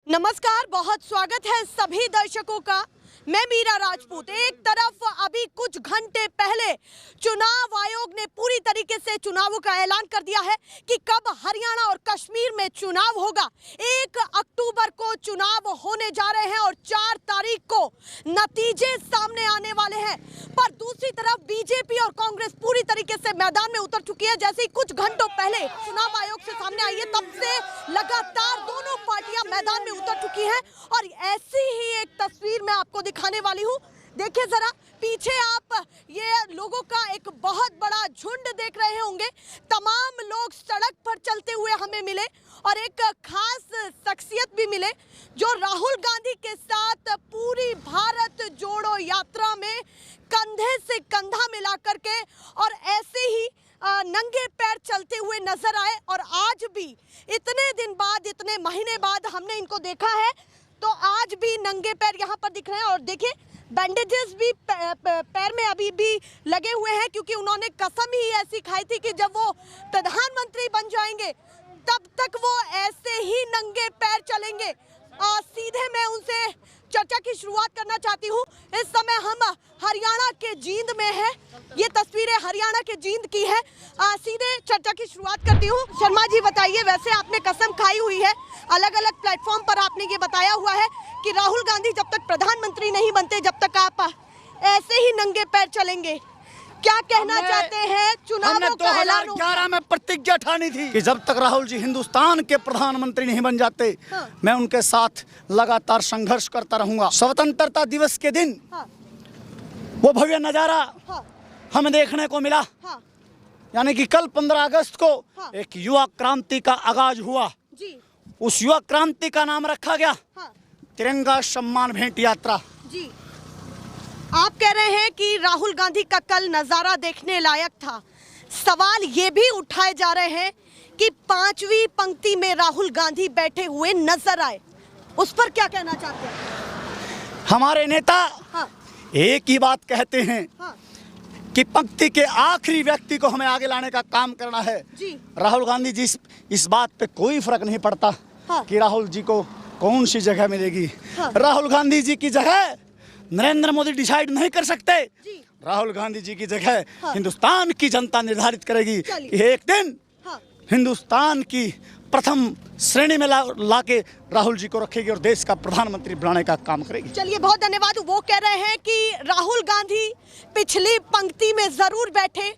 नमस्कार, बहुत स्वागत है सभी दर्शकों का। मैं मीरा राजपूत। एक तरफ अभी कुछ घंटे पहले चुनाव आयोग ने पूरी तरीके से चुनावों का ऐलान कर दिया है कि कब हरियाणा और कश्मीर में चुनाव होगा। 1 अक्टूबर को चुनाव होने जा रहे हैं और 4 तारीख को नतीजे सामने आने वाले हैं। पर दूसरी तरफ बीजेपी और कांग्रेस पूरी तरीके से मैदान में उतर चुकी है। जैसे ही कुछ घंटों पहले चुनाव आयोग से सामने आई है, तब से लगातार दोनों पार्टियां मैदान में उतर चुकी हैं और ऐसी ही एक तस्वीर मैं आपको दिखाने वाली हूं। देखिए जरा पीछे आप ये लोगों का एक बहुत बड़ा झुंड देख रहे होंगे। तमाम लोग सड़क पर चलते हुए हमें मिले और एक खास शख्सियत भी मिले जो राहुल गांधी के साथ पूरी भारत जोड़ो यात्रा में कंधे से कंधा मिला करके और ऐसे ही नंगे पैर चलते हुए नजर आए। और आज भी इतने दिन बाद, इतने महीने बाद हमने इनको देखा है, तो आज भी नंगे पैर यहाँ पर दिख रहे हैं। और देखिए बैंडेजेस भी पैर में अभी भी लगे हुए हैं, क्योंकि उन्होंने कसम ही ऐसी खाई थी कि जब वो प्रधानमंत्री बन जाएंगे तब तक वो ऐसे ही नंगे पैर चलेंगे। सीधे मैं उनसे चर्चा की शुरुआत करना चाहती हूँ। इस समय हम हरियाणा के जींद में हैं। ये तस्वीरें हरियाणा के जींद की है। सीधे चर्चा की शुरुआत करती हूँ। शर्मा जी बताइए, वैसे आपने कसम खाई हुई है, अलग अलग प्लेटफॉर्म पर आपने ये बताया हुआ है कि राहुल गांधी जब तक प्रधानमंत्री नहीं बनते जब तक आप ऐसे ही नंगे पैर चलेंगे। क्या कहना चाहते हैं? चुनावों का ऐलान 2011 में प्रतिज्ञा ठानी थी कि जब तक राहुल जी हिंदुस्तान के प्रधानमंत्री नहीं बन जाते, मैं उनके साथ लगातार संघर्ष करता रहूंगा। स्वतंत्रता दिवस के दिन वो भव्य नजारा हमें देखने को मिला, यानी कि कल 15 अगस्त को एक युवा क्रांति का आगाज हुआ। उस युवा क्रांति का नाम रखा गया तिरंगा सम्मान भेंट यात्रा। जी, आप कह रहे हैं कि राहुल गांधी का कल नजारा देखने लायक था। सवाल ये भी उठाए जा रहे हैं कि 5वीं पंक्ति में राहुल गांधी बैठे हुए नजर आए, उस पर क्या कहना चाहते हैं? हमारे नेता एक ही बात कहते हैं कि पंक्ति के आखिरी व्यक्ति को हमें आगे लाने का काम करना है। राहुल गांधी जी, इस बात पे कोई फर्क नहीं पड़ता कि राहुल जी को कौन सी जगह मिलेगी। राहुल गांधी जी की जगह नरेंद्र मोदी डिसाइड नहीं कर सकते। राहुल गांधी जी की जगह हिंदुस्तान की जनता निर्धारित करेगी कि एक दिन हिंदुस्तान की प्रथम श्रेणी में लाके राहुल जी को रखेगी और देश का प्रधानमंत्री बनाने का काम करेगी। चलिए, बहुत धन्यवाद। वो कह रहे हैं कि राहुल गांधी पिछली पंक्ति में जरूर बैठे,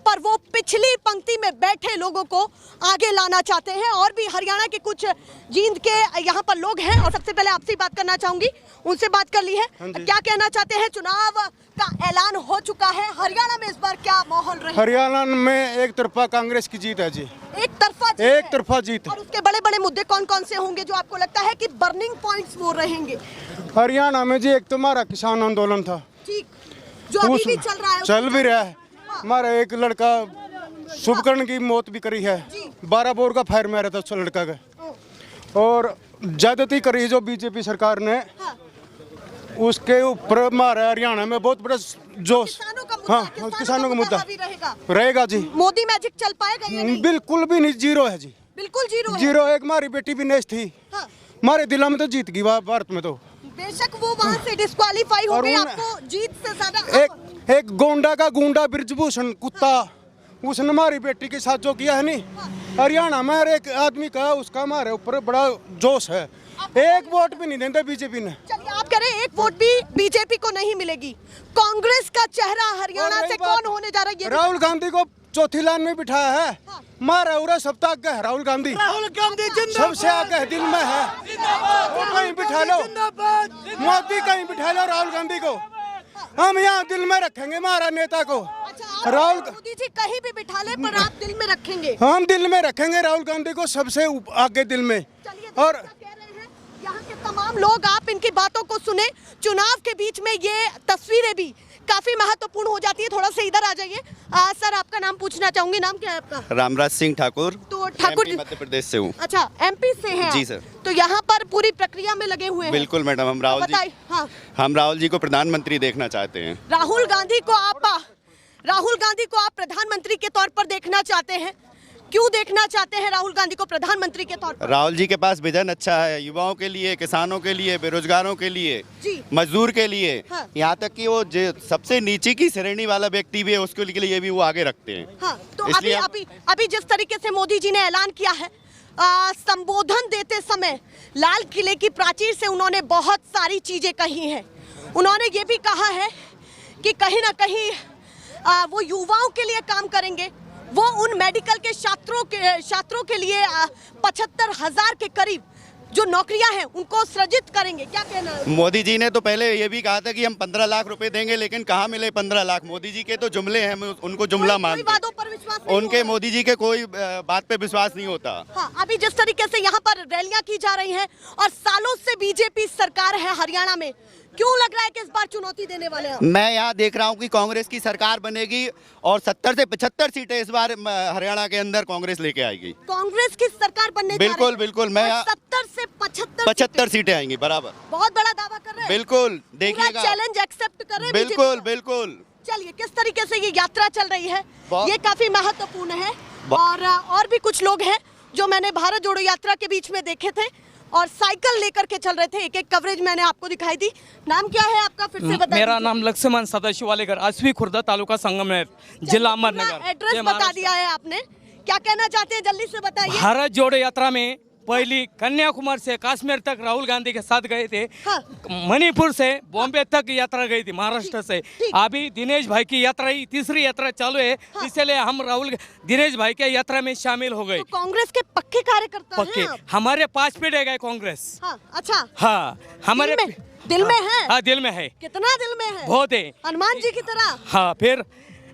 पर वो पिछली पंक्ति में बैठे लोगों को आगे लाना चाहते हैं। और भी हरियाणा के कुछ जींद के यहाँ पर लोग हैं और सबसे पहले आपसे बात करना चाहूंगी, उनसे बात कर ली है। क्या कहना चाहते हैं? चुनाव का ऐलान हो चुका है, हरियाणा में इस बार क्या माहौल रहेगा? हरियाणा में एक तरफा कांग्रेस की जीत है जी। एक तरफा जीत। और उसके बड़े बड़े मुद्दे कौन कौन से होंगे जो आपको लगता है कि बर्निंग पॉइंट्स वो रहेंगे हरियाणा में? जी, एक तो हमारा किसान आंदोलन था, ठीक, जो अभी भी चल रहा है, चल भी रहा है। हमारा एक लड़का शुभकर्ण की मौत भी करी है, 12 बोर का फायर मारा था उस लड़का का। और ज्यादती करी जो बीजेपी सरकार ने, उसके ऊपर हमारे हरियाणा में बहुत बड़ा जोश। किसानों का मुद्दा रहेगा जी। मोदी मैजिक चल पाएगा? बिल्कुल भी नहीं, जीरो है जी, बिल्कुल जीरो। एक हमारी बेटी भी नेश थी, हमारे दिला में तो जीत गई भारत में। तो बेशक वो वहाँ से डिस्क्वालीफाई हो गई, आपको जीत से ज्यादा एक गोंडा का गुंडा ब्रिजभूषण कुत्ता, उसने हमारी बेटी के साथ जो किया है नहीं, हरियाणा में हर एक आदमी का उसका हमारे ऊपर बड़ा जोश है। एक वोट भी नहीं देते बीजेपी ने। चलिए, आप कह रहे हैं एक वोट भी बीजेपी को नहीं मिलेगी। कांग्रेस का चेहरा हरियाणा से कौन होने जा रहा है? राहुल गांधी को चौथी लाइन में बिठाया है। हमारा पूरा सप्ताह आगे है राहुल गांधी सबसे आगे दिल में है। कहीं बिठा लो मोदी, कहीं बिठा लो राहुल गांधी को, हम यहाँ दिल में रखेंगे हमारा नेता को। राहुल मोदी जी कहीं भी बिठा ले, पर आप दिल में रखेंगे? हम दिल में रखेंगे राहुल गांधी को सबसे आगे दिल में। और यहाँ के तमाम लोग, आप इनकी बातों को सुने। चुनाव के बीच में ये तस्वीरें भी काफी महत्वपूर्ण हो जाती है। थोड़ा सा इधर आ जाइए। सर, आपका नाम पूछना चाहूंगी। नाम क्या है आपका? रामराज सिंह ठाकुर। तो ठाकुर मध्य प्रदेश से हूँ। अच्छा, एमपी से हैं? जी सर। तो यहाँ पर पूरी प्रक्रिया में लगे हुए हैं? बिल्कुल मैडम, हम राहुल जी को प्रधानमंत्री देखना चाहते हैं। राहुल गांधी को आप प्रधानमंत्री के तौर पर देखना चाहते हैं। क्यों देखना चाहते हैं राहुल गांधी को प्रधानमंत्री के तौर पर? राहुल जी के पास विजन अच्छा है, युवाओं के लिए, किसानों के लिए, बेरोजगारों के लिए, जी। मजदूर के लिए, हाँ। यहाँ तक कि वो सबसे नीचे की श्रेणी वाला व्यक्ति भी है, उसके लिए भी वो आगे रखते हैं। हाँ, तो इसलिए अभी जिस तरीके से मोदी जी ने ऐलान किया है, संबोधन देते समय लाल किले की प्राचीर से उन्होंने बहुत सारी चीजें कही हैं। उन्होंने ये भी कहा है कि कहीं ना कहीं वो युवाओं के लिए काम करेंगे, वो उन मेडिकल के छात्रों के लिए 75,000 के करीब जो नौकरियां हैं उनको सृजित करेंगे। क्या कहना है? मोदी जी ने तो पहले ये भी कहा था कि हम 15 लाख रुपए देंगे, लेकिन कहाँ मिले 15 लाख? मोदी जी के तो जुमले हैं, हम उनको जुमला मानते हैं। वादों पर विश्वास नहीं उनके होगा। मोदी जी के कोई बात पे विश्वास नहीं होता। हाँ, अभी जिस तरीके से यहाँ पर रैलियां की जा रही हैं और सालों से बीजेपी सरकार है हरियाणा में, क्यों लग रहा है कि इस बार चुनौती देने वाले हैं? मैं यहाँ देख रहा हूँ कि कांग्रेस की सरकार बनेगी और 70 से 75 सीटें इस बार हरियाणा के अंदर कांग्रेस लेके आएगी। कांग्रेस की सरकार बनने बिल्कुल बिल्कुल, मैं 70 से 75 सीटें आएंगी बराबर। बहुत बड़ा दावा कर रहे हैं। बिल्कुल, देखिएगा, चैलेंज एक्सेप्ट कर रहे हैं। बिल्कुल बिल्कुल। चलिए, किस तरीके से ये यात्रा चल रही है, ये काफी महत्वपूर्ण है। और भी कुछ लोग हैं जो मैंने भारत जोड़ो यात्रा के बीच में देखे थे और साइकिल लेकर के चल रहे थे। एक एक कवरेज मैंने आपको दिखाई दी। नाम क्या है आपका, फिर से बताइए? मेरा नाम लक्ष्मण सदाशिव वालेकर, आसवी खुर्दा, तालुका संगमनेर, जिला अहमदनगर। एड्रेस बता दिया है आपने, क्या कहना चाहते हैं जल्दी से बताइए। भारत जोड़ो यात्रा में पहली कन्याकुमारी से कश्मीर तक राहुल गांधी के साथ गए थे। हाँ। मणिपुर से बॉम्बे तक यात्रा गई थी, महाराष्ट्र से। अभी दिनेश भाई की यात्रा ही तीसरी यात्रा चालू है। हाँ। इसलिए हम दिनेश भाई के यात्रा में शामिल हो गए। तो कांग्रेस के पक्के कार्यकर्ता पक्के हैं आप? हमारे 5 पीढ़ी गए कांग्रेस। हाँ, अच्छा। हाँ, हमारे दिल में है। हाँ, दिल में है। कितना दिल में है? बहुत है, हनुमान जी की तरह। हाँ, फिर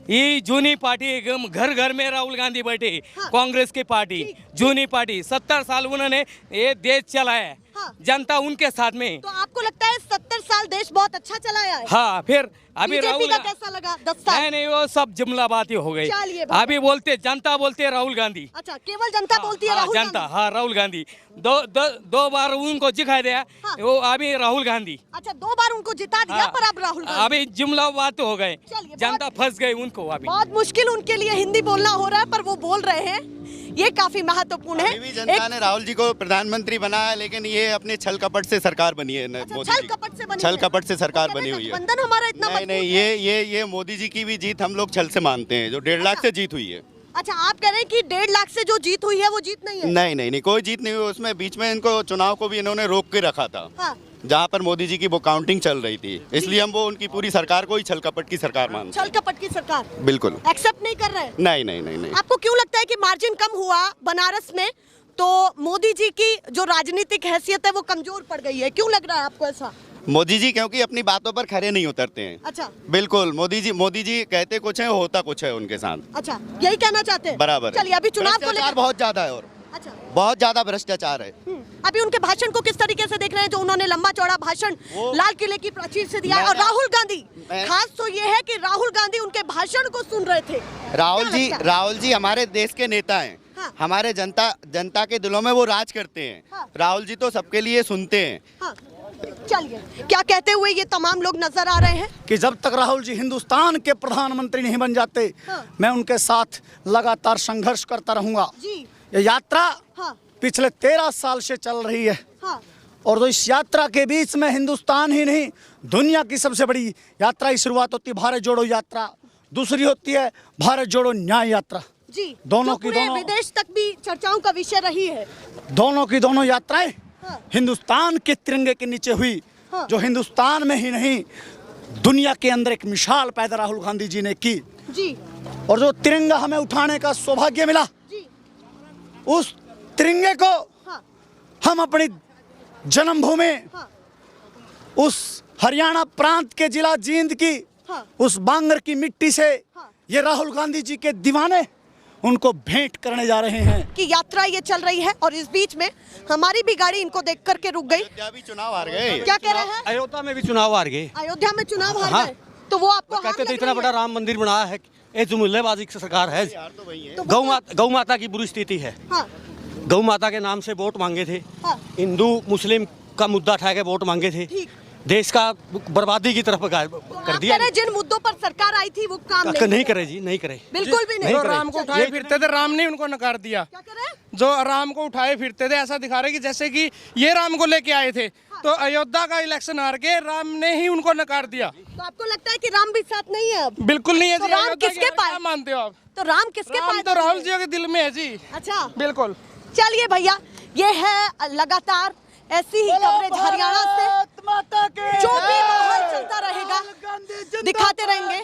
ये जूनी पार्टी, घर घर में राहुल गांधी बैठे। हाँ। कांग्रेस की पार्टी, जूनी पार्टी, 70 साल उन्होंने ये देश चलाया। हाँ। जनता उनके साथ में। तो आपको लगता है 70 साल देश बहुत अच्छा चलाया है? हाँ, फिर अभी बीजेपी का कैसा लगा 10 साल? नहीं, वो सब जुमला बातें हो गई। चलिए बाबा। अभी बोलते जनता बोलते है राहुल गांधी। अच्छा, केवल जनता बोलती है हाँ, राहुल जनता, गांधी? हाँ, राहुल गांधी। दो बार उनको जिता दिया। हाँ। वो अभी राहुल गांधी। अच्छा, 2 बार उनको जिता दिया। हाँ। पर अब राहुल गांधी। अभी जुमला बात हो गए, चलिए, जनता फंस गई उनको। अभी बहुत मुश्किल उनके लिए हिंदी बोलना हो रहा है, पर वो बोल रहे हैं। ये काफी महत्वपूर्ण है। अभी भी जनता ने राहुल जी को प्रधानमंत्री बनाया, लेकिन ये अपने छल कपट से सरकार बनी है। मोदी छल जी कपट से बनी छल है। कपट से सरकार तो बनी कहने हुई का है। बंधन हमारा इतना नहीं नहीं, ये मोदी जी की भी जीत हम लोग छल से मानते हैं, जो 1.5 लाख से जीत हुई है। अच्छा, आप कह रहे हैं कि 1.5 लाख से जो जीत हुई है वो जीत नहीं है? नहीं नहीं नहीं, कोई जीत नहीं हुई उसमें। बीच में इनको चुनाव को भी इन्होंने रोक के रखा था। हाँ। जहाँ पर मोदी जी की वो काउंटिंग चल रही थी, इसलिए हम वो उनकी पूरी सरकार को ही छल कपट की सरकार मानते छल कपट की सरकार हैं। बिल्कुल एक्सेप्ट नहीं कर रहे हैं? नहीं नहीं नहीं नहीं। आपको क्यों लगता है कि मार्जिन कम हुआ बनारस में तो मोदी जी की जो राजनीतिक हैसियत है वो कमजोर पड़ गई है? क्यों लग रहा है आपको ऐसा? मोदी जी क्योंकि अपनी बातों पर खरे नहीं उतरते हैं। अच्छा। बिल्कुल, मोदी जी कहते कुछ है, होता कुछ है उनके साथ। अच्छा, यही कहना चाहते हैं? बराबर है। चलिए, अभी चुनाव को भ्रष्टाचार लेकर बहुत ज्यादा है, और अच्छा, बहुत ज्यादा भ्रष्टाचार है। अभी उनके भाषण को किस तरीके से देख रहे हैं? जो उन्होंने लंबा चौड़ा भाषण लाल किले की प्राचीर से दिया है, और राहुल गांधी, खास तो ये है कि राहुल गांधी उनके भाषण को सुन रहे थे। राहुल जी हमारे देश के नेता हैं। हाँ। हमारे जनता के दिलों में वो राज करते हैं। हाँ। राहुल जी तो सबके लिए सुनते हैं। हाँ। चलिए, क्या कहते हुए ये तमाम लोग नजर आ रहे हैं? कि जब तक राहुल जी हिंदुस्तान के प्रधानमंत्री नहीं बन जाते, हाँ। मैं उनके साथ लगातार संघर्ष करता रहूंगा। जी। ये यात्रा हाँ। पिछले 13 साल से चल रही है। हाँ। और तो इस यात्रा के बीच में हिंदुस्तान ही नहीं, दुनिया की सबसे बड़ी यात्रा की शुरुआत होती है भारत जोड़ो यात्रा, दूसरी होती है भारत जोड़ो न्याय यात्रा। जी, दोनों जो की पूरे दोनों विदेश तक भी चर्चाओं का विषय रही है। दोनों की दोनों यात्राएं हाँ। हिंदुस्तान के तिरंगे के नीचे हुई। हाँ। जो हिंदुस्तान में ही नहीं, दुनिया के अंदर एक मिसाल पैदा राहुल गांधी जी ने की। जी। और जो तिरंगा हमें उठाने का सौभाग्य मिला, जी। उस तिरंगे को हाँ। हम अपनी जन्मभूमि, हाँ। उस हरियाणा प्रांत के जिला जींद की, हाँ। उस बांगर की मिट्टी से हाँ। ये राहुल गांधी जी के दीवाने उनको भेंट करने जा रहे हैं। कि यात्रा ये चल रही है और इस बीच में हमारी भी गाड़ी इनको देख करके रुक गई। अयोध्या भी चुनाव हार गए। क्या कह रहे हैं? अयोध्या में भी चुनाव हार गए। अयोध्या में चुनाव हार हाँ। गए, तो वो आपको कहते थे इतना बड़ा राम मंदिर बनाया है, ये जुमलेबाजी की सरकार है। गौ माता की बुरी स्थिति है। हाँ। गौ माता के नाम से वोट मांगे थे। हाँ। हिंदू मुस्लिम का मुद्दा उठा के वोट मांगे थे। ठीक। देश का बर्बादी की तरफ कर आप दिया। कह रहे हैं जिन मुद्दों पर सरकार आई थी वो काम नहीं करे जी, नहीं करे। बिल्कुल भी नहीं। नहीं जो करे। राम को उठाए फिरते थे, राम ने उनको नकार दिया। क्या कह रहे हैं? जो राम को उठाए फिरते थे, ऐसा दिखा रहे कि जैसे कि ये राम को लेके आए थे, तो अयोध्या का इलेक्शन हार के राम ने ही उनको नकार दिया। तो आपको लगता है कि राम भी साथ नहीं है अब? बिल्कुल नहीं है तो जी। राम अयोध्या किसके की हार पास? क्या मानते हो आप? तो राम किसके राम पास? तो राहुल जी के दिल में है जी। अच्छा, बिल्कुल। चलिए भैया, ये है लगातार ऐसी ही कवरेज हरियाणा से, जो भी माहौल चलता रहेगा दिखाते रहेंगे।